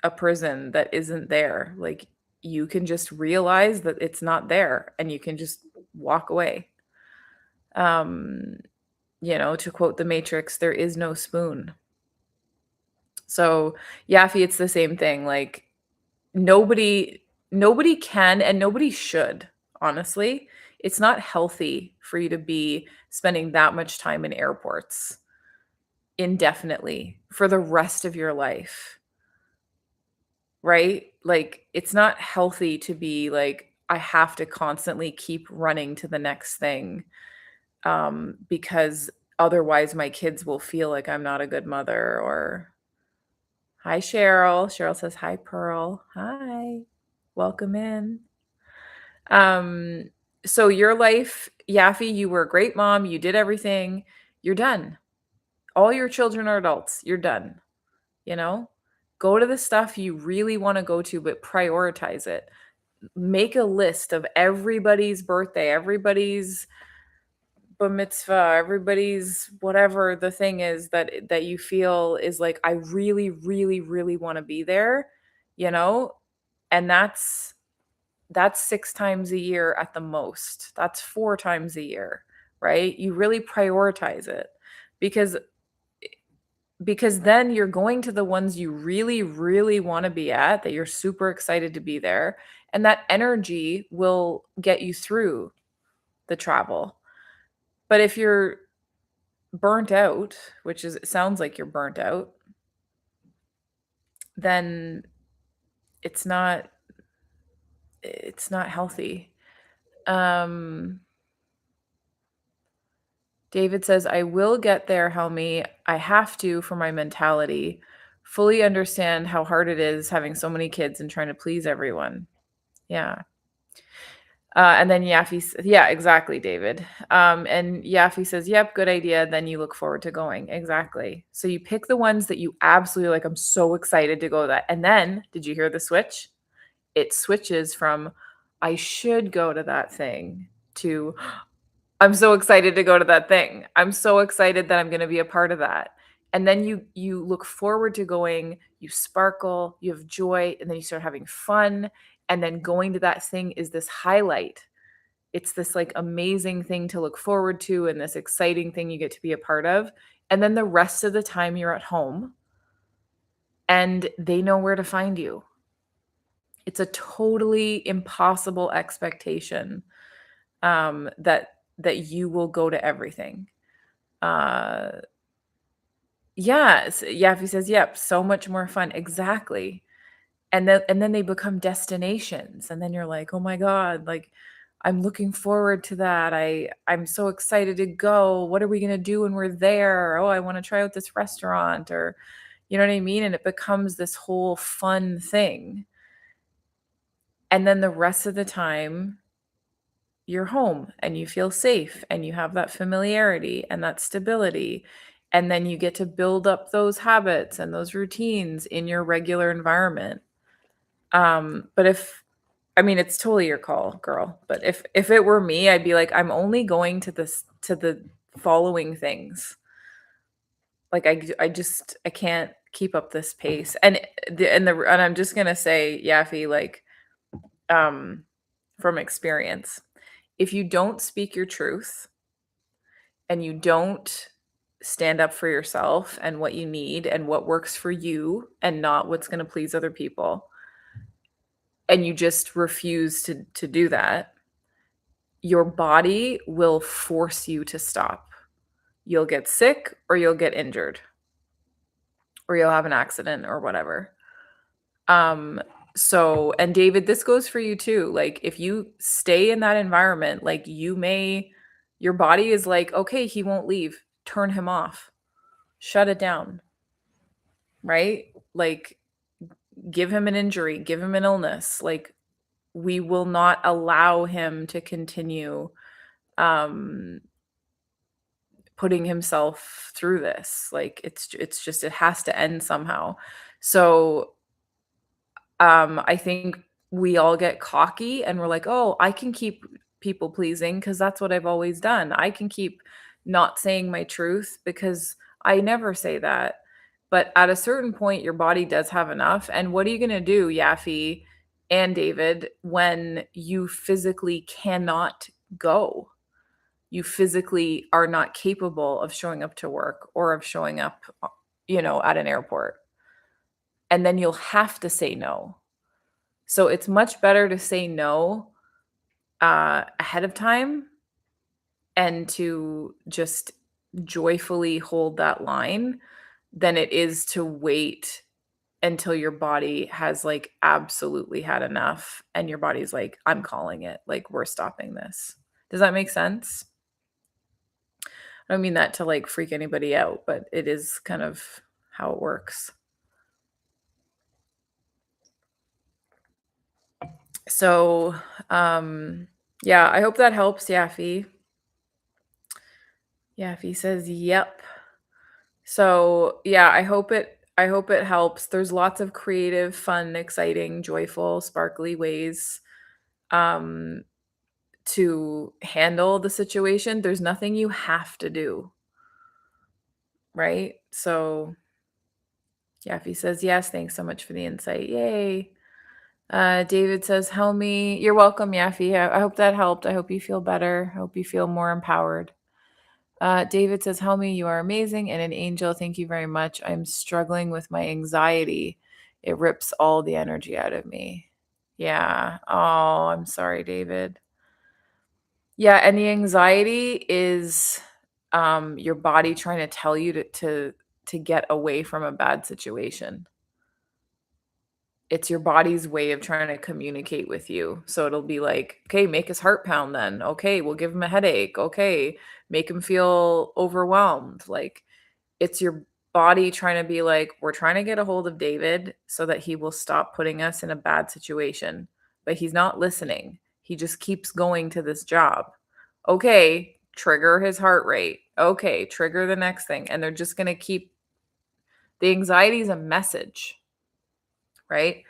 a prison that isn't there. Like, you can just realize that it's not there, and you can just walk away. Um, to quote The Matrix, "There is no spoon." So, Yaffy, it's the same thing, like, nobody can and nobody should, honestly. It's not healthy for you to be spending that much time in airports indefinitely for the rest of your life, right? Like, it's not healthy to be like, "I have to constantly keep running to the next thing, because otherwise my kids will feel like I'm not a good mother," or Hi, Cheryl. Cheryl says, "Hi, Pearl. Hi. Welcome in." Um, so your life, Yaffy, you were a great mom. You did everything. You're done. All your children are adults. You're done. You know, go to the stuff you really want to go to, but prioritize it. Make a list of everybody's birthday, everybody's bar mitzvah, everybody's whatever the thing is that you feel is like, I really, really, really want to be there, you know, and that's 6 times a year at the most. That's 4 times a year, right? You really prioritize it because then you're going to the ones you really, really wanna be at, that you're super excited to be there, and that energy will get you through the travel. But if you're burnt out, which is it sounds like you're burnt out, then it's not healthy. Um David says, "I will get there, Helmy. I have to for my mentality. Fully understand how hard it is having so many kids and trying to please everyone." Yeah. And then yeah, exactly, David. And Yaffe says, "Yep, good idea. Then you look forward to going." Exactly. So you pick the ones that you absolutely like. I'm so excited to go to that. And then, did you hear the switch? It switches from I should go to that thing to I'm so excited to go to that thing. I'm so excited that I'm gonna be a part of that. And then you look forward to going, you sparkle, you have joy, and then you start having fun, and then going to that thing is this highlight. It's this, like, amazing thing to look forward to and this exciting thing you get to be a part of, and then the rest of the time you're at home, and they know where to find you. It's a totally impossible expectation, that you will go to everything. Uh, yes, Yaffe says, "Yep, so much more fun." Exactly. And then they become destinations, and then you're like, "Oh my god, like, I'm looking forward to that. I'm so excited to go. What are we gonna do when we're there? Oh, I wanna try out this restaurant," or you know what I mean? And it becomes this whole fun thing. And then the rest of the time you're home and you feel safe and you have that familiarity and that stability. And then you get to build up those habits and those routines in your regular environment. But if I mean, it's totally your call, girl. But if it were me, I'd be like, I'm only going to the following things. Like I can't keep up this pace. And I'm just gonna say, Yaffy, like, um, from experience, if you don't speak your truth and you don't stand up for yourself and what you need and what works for you and not what's going to please other people, and you just refuse to do that, your body will force you to stop. You'll get sick or you'll get injured or you'll have an accident or whatever. Um so, and David, this goes for you too. Like, if you stay in that environment, like, your body is like, "Okay, he won't leave. Turn him off. Shut it down." Right? Like, give him an injury, give him an illness. Like, we will not allow him to continue um, putting himself through this. Like, it's just it has to end somehow. So, I think we all get cocky and we're like, "Oh, I can keep people pleasing because that's what I've always done. I can keep not saying my truth because I never say that." But at a certain point, your body does have enough. And what are you gonna do, Yaffy and David, when you physically cannot go? You physically are not capable of showing up to work or of showing up, at an airport. And then you'll have to say no. So it's much better to say no ahead of time and to just joyfully hold that line than it is to wait until your body has like absolutely had enough and your body's like, I'm calling it. Like, we're stopping this. Does that make sense? I don't mean that to like freak anybody out, but it is kind of how it works. So, yeah, I hope that helps, Yaffy. Yaffy says, "Yep." So, yeah, I hope it helps. There's lots of creative, fun, exciting, joyful, sparkly ways um to handle the situation. There's nothing you have to do, right? So, Yaffy says, "Yes, thanks so much for the insight." Yay. David says, "Help me." You're welcome, Yaffy. I hope that helped. I hope you feel better. I hope you feel more empowered. David says, "Helmi, you are amazing and an angel. Thank you very much. I'm struggling with my anxiety. It rips all the energy out of me." Yeah. Oh, I'm sorry, David. Yeah, and the anxiety is your body trying to tell you to get away from a bad situation. It's your body's way of trying to communicate with you. So it'll be like, "Okay, make his heart pound then. Okay, we'll give him a headache. Okay, make him feel overwhelmed." Like, it's your body trying to be like, "We're trying to get a hold of David so that he will stop putting us in a bad situation." But he's not listening. He just keeps going to this job. Okay, trigger his heart rate. Okay, trigger the next thing. And they're just going to keep the anxiety is a message, right?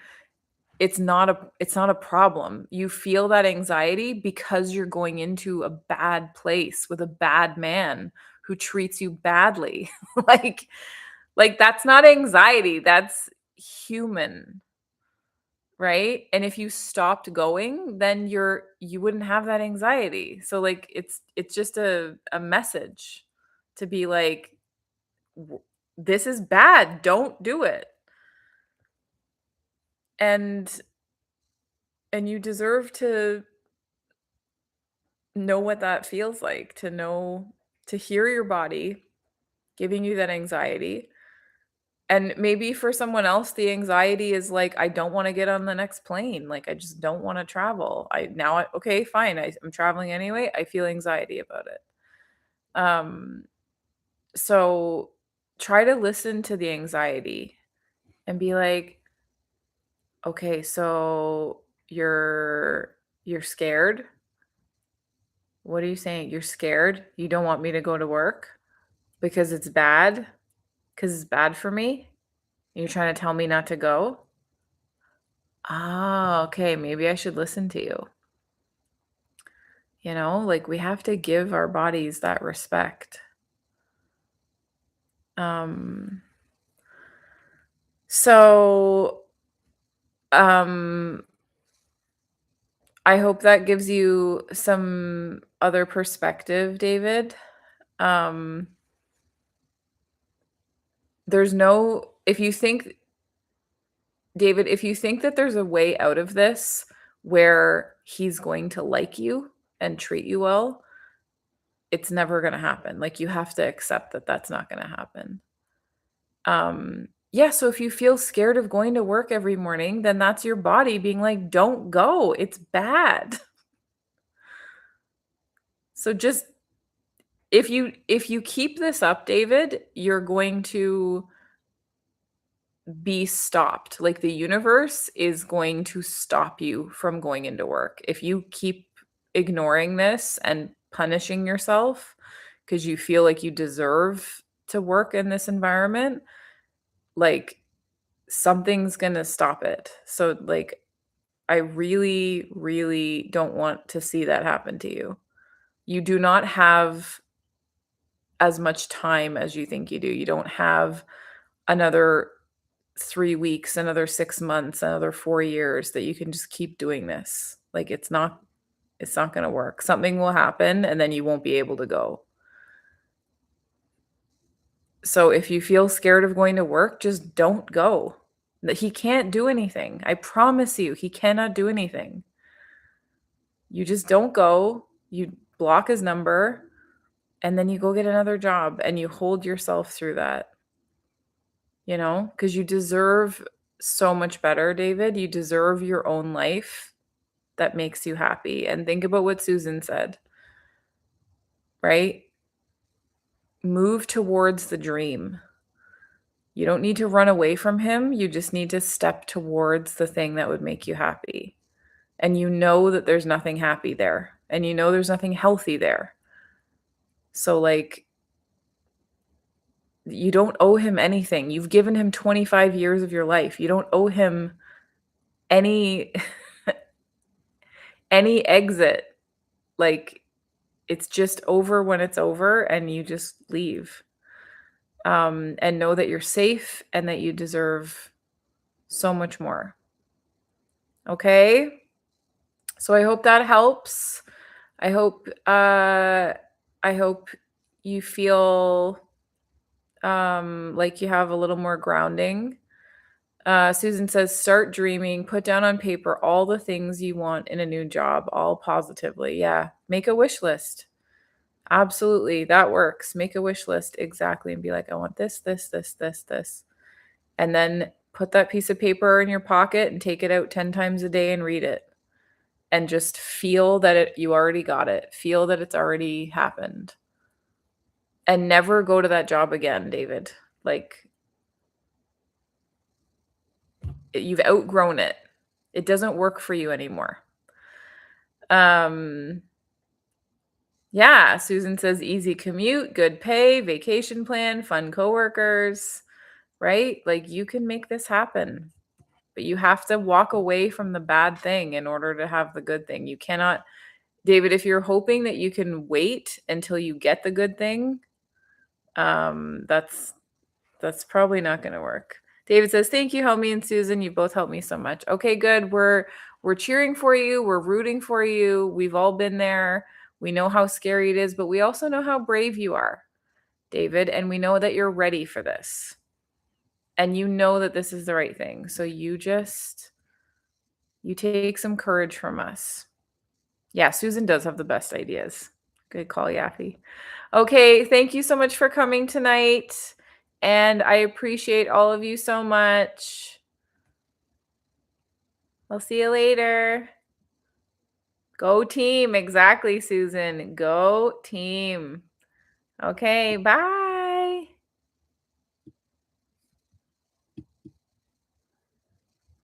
It's not a problem. You feel that anxiety because you're going into a bad place with a bad man who treats you badly. like like that's not anxiety, that's human, right? And if you stopped going, then you wouldn't have that anxiety. So like it's just a message to be like, This is bad, don't do it." And you deserve to know what that feels like, to hear your body giving you that anxiety. And maybe for someone else, the anxiety is like, I don't want to get on the next plane. Like, I just don't want to travel. Okay, fine. I'm traveling anyway. I feel anxiety about it. Um, so try to listen to the anxiety and be like, okay, so you're scared. What are you saying? You're scared? You don't want me to go to work because it's bad? Because it's bad for me? You're trying to tell me not to go? Ah, okay, maybe I should listen to you. Like, we have to give our bodies that respect. Um, so, um, I hope that gives you some other perspective, David. Um, there's no, if you think, David, if you think that there's a way out of this where he's going to like you and treat you well, it's never going to happen. Like, you have to accept that that's not going to happen. Yeah, so if you feel scared of going to work every morning, then that's your body being like, "Don't go. It's bad." So just if you keep this up, David, you're going to be stopped. Like, the universe is going to stop you from going into work. If you keep ignoring this and punishing yourself because you feel like you deserve to work in this environment, like, something's gonna stop it. So, like, I really, really don't want to see that happen to you. You do not have as much time as you think you do. You don't have another 3 weeks, another 6 months, another 4 years that you can just keep doing this. Like, it's not gonna work. Something will happen, and then you won't be able to go. So, if you feel scared of going to work, just don't go. He can't do anything. I promise you, he cannot do anything. You just don't go, you block his number, and then you go get another job, and you hold yourself through that, because you deserve so much better, David. You deserve your own life that makes you happy. And think about what Susan said, right? Move towards the dream. You don't need to run away from him. You just need to step towards the thing that would make you happy. And you know that there's nothing happy there, and you know there's nothing healthy there. So, like, you don't owe him anything. You've given him 25 years of your life. You don't owe him any any exit. Like, it's just over when it's over, and you just leave. And know that you're safe and that you deserve so much more. Okay? So I hope that helps. I hope I hope you feel like you have a little more grounding. Susan says, start dreaming, put down on paper all the things you want in a new job, all positively. Yeah. Make a wish list. Absolutely. That works. Make a wish list. Exactly. And be like, I want this, this, this, this, this. And then put that piece of paper in your pocket and take it out 10 times a day and read it. And just feel that you already got it. Feel that it's already happened. And never go to that job again, David. Like, you've outgrown it. It doesn't work for you anymore. Yeah, Susan says easy commute, good pay, vacation plan, fun coworkers, right? Like, you can make this happen. But you have to walk away from the bad thing in order to have the good thing. You cannot, David, if you're hoping that you can wait until you get the good thing, that's probably not going to work. David says, "Thank you, Helmi and Susan. You both helped me so much." Okay, good. We're cheering for you. We're rooting for you. We've all been there. We know how scary it is, but we also know how brave you are, David, and we know that you're ready for this. And you know that this is the right thing. So you take some courage from us. Yeah, Susan does have the best ideas. Good call, Yaffy. Okay, thank you so much for coming tonight. And I appreciate all of you so much. I'll see you later. Go team. Exactly, Susan. Go team. Okay, bye.